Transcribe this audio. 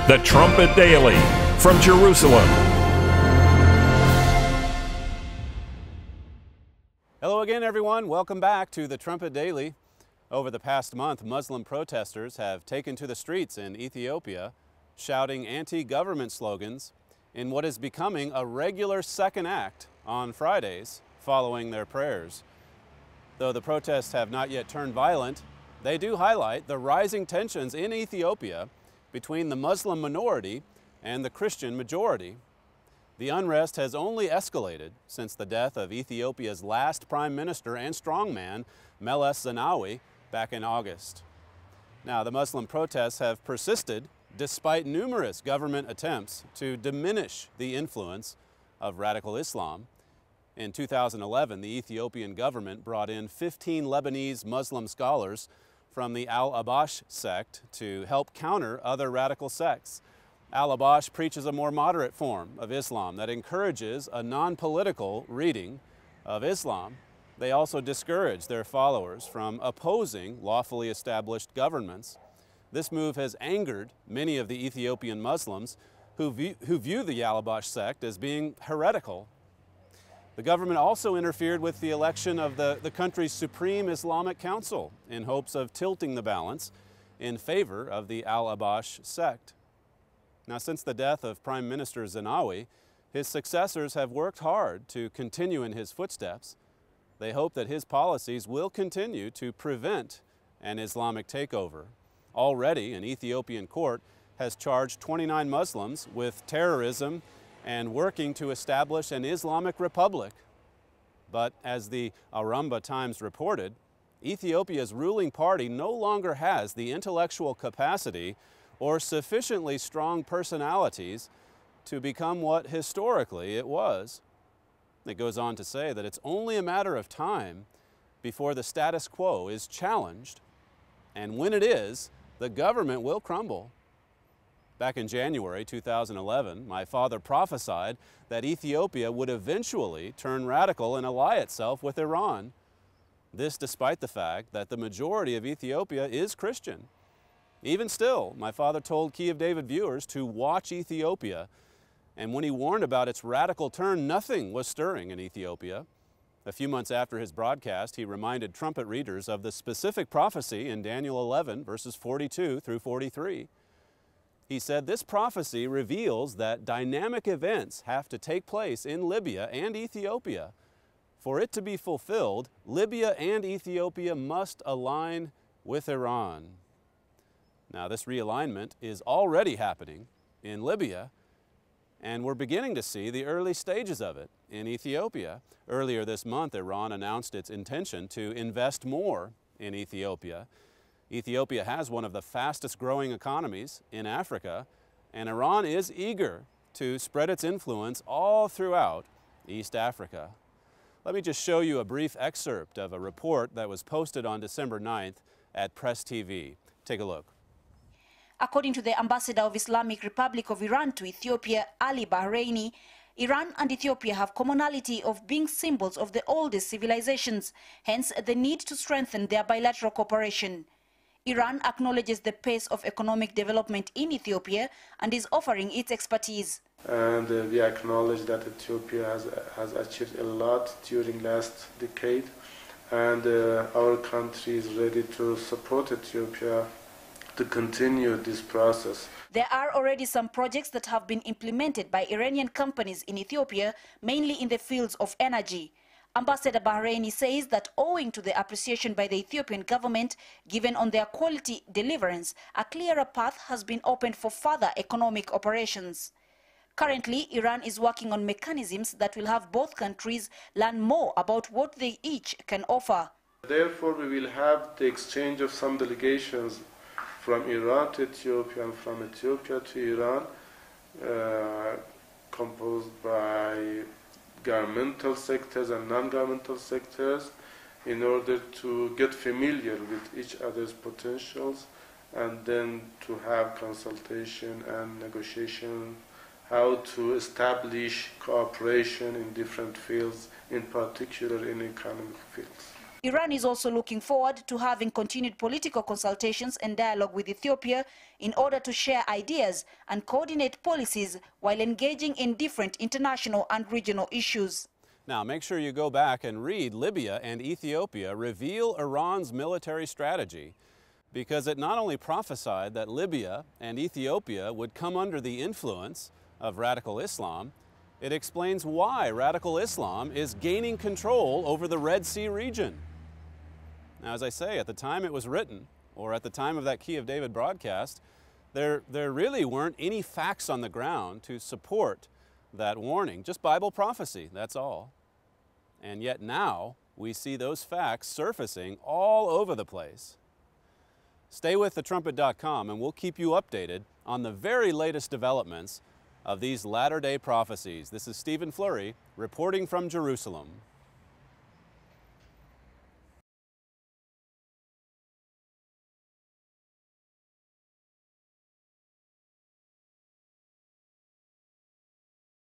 The Trumpet Daily from Jerusalem. Hello again, everyone. Welcome back to the Trumpet Daily. Over the past month, Muslim protesters have taken to the streets in Ethiopia, shouting anti-government slogans in what is becoming a regular second act on Fridays following their prayers. Though the protests have not yet turned violent, they do highlight the rising tensions in Ethiopia between the Muslim minority and the Christian majority. The unrest has only escalated since the death of Ethiopia's last prime minister and strongman, Zenawi, back in August. Now, the Muslim protests have persisted despite numerous government attempts to diminish the influence of radical Islam. In 2011, the Ethiopian government brought in 15 Lebanese Muslim scholars from the Al-Abash sect to help counter other radical sects. Al-Abash preaches a more moderate form of Islam that encourages a non-political reading of Islam. They also discourage their followers from opposing lawfully established governments. This move has angered many of the Ethiopian Muslims who view the Al-Abash sect as being heretical. The government also interfered with the election of the country's Supreme Islamic Council in hopes of tilting the balance in favor of the Al-Abash sect. Now, since the death of Prime Minister Zenawi, his successors have worked hard to continue in his footsteps. They hope that his policies will continue to prevent an Islamic takeover. Already, an Ethiopian court has charged 29 Muslims with terrorism and working to establish an Islamic republic. But as the Aramba Times reported, Ethiopia's ruling party no longer has the intellectual capacity or sufficiently strong personalities to become what historically it was. It goes on to say that it's only a matter of time before the status quo is challenged, and when it is, the government will crumble. Back in January 2011, my father prophesied that Ethiopia would eventually turn radical and ally itself with Iran. This despite the fact that the majority of Ethiopia is Christian. Even still, my father told Key of David viewers to watch Ethiopia, and when he warned about its radical turn, nothing was stirring in Ethiopia. A few months after his broadcast, he reminded Trumpet readers of the specific prophecy in Daniel 11, verses 42 through 43. He said this prophecy reveals that dynamic events have to take place in Libya and Ethiopia. For it to be fulfilled, Libya and Ethiopia must align with Iran. Now, this realignment is already happening in Libya, and we're beginning to see the early stages of it in Ethiopia. Earlier this month, Iran announced its intention to invest more in Ethiopia. Ethiopia has one of the fastest growing economies in Africa, and Iran is eager to spread its influence all throughout East Africa. Let me just show you a brief excerpt of a report that was posted on December 9th at Press TV. Take a look. According to the ambassador of Islamic Republic of Iran to Ethiopia, Ali Bahraini, Iran and Ethiopia have commonality of being symbols of the oldest civilizations, hence the need to strengthen their bilateral cooperation. Iran acknowledges the pace of economic development in Ethiopia and is offering its expertise. And we acknowledge that Ethiopia has achieved a lot during last decade, and our country is ready to support Ethiopia to continue this process. There are already some projects that have been implemented by Iranian companies in Ethiopia, mainly in the fields of energy. Ambassador Bahraini says that owing to the appreciation by the Ethiopian government given on their quality deliverance, a clearer path has been opened for further economic operations. Currently, Iran is working on mechanisms that will have both countries learn more about what they each can offer. Therefore, we will have the exchange of some delegations from Iran to Ethiopia and from Ethiopia to Iran, composed by governmental sectors and non-governmental sectors, in order to get familiar with each other's potentials and then to have consultation and negotiation how to establish cooperation in different fields, in particular in economic fields. Iran is also looking forward to having continued political consultations and dialogue with Ethiopia in order to share ideas and coordinate policies while engaging in different international and regional issues. Now, make sure you go back and read Libya and Ethiopia reveal Iran's military strategy, because it not only prophesied that Libya and Ethiopia would come under the influence of radical Islam, it explains why radical Islam is gaining control over the Red Sea region. Now, as I say, at the time it was written, or at the time of that Key of David broadcast, there really weren't any facts on the ground to support that warning, just Bible prophecy, that's all. And yet now we see those facts surfacing all over the place. Stay with thetrumpet.com and we'll keep you updated on the very latest developments of these latter-day prophecies. This is Gerald Flurry reporting from Jerusalem.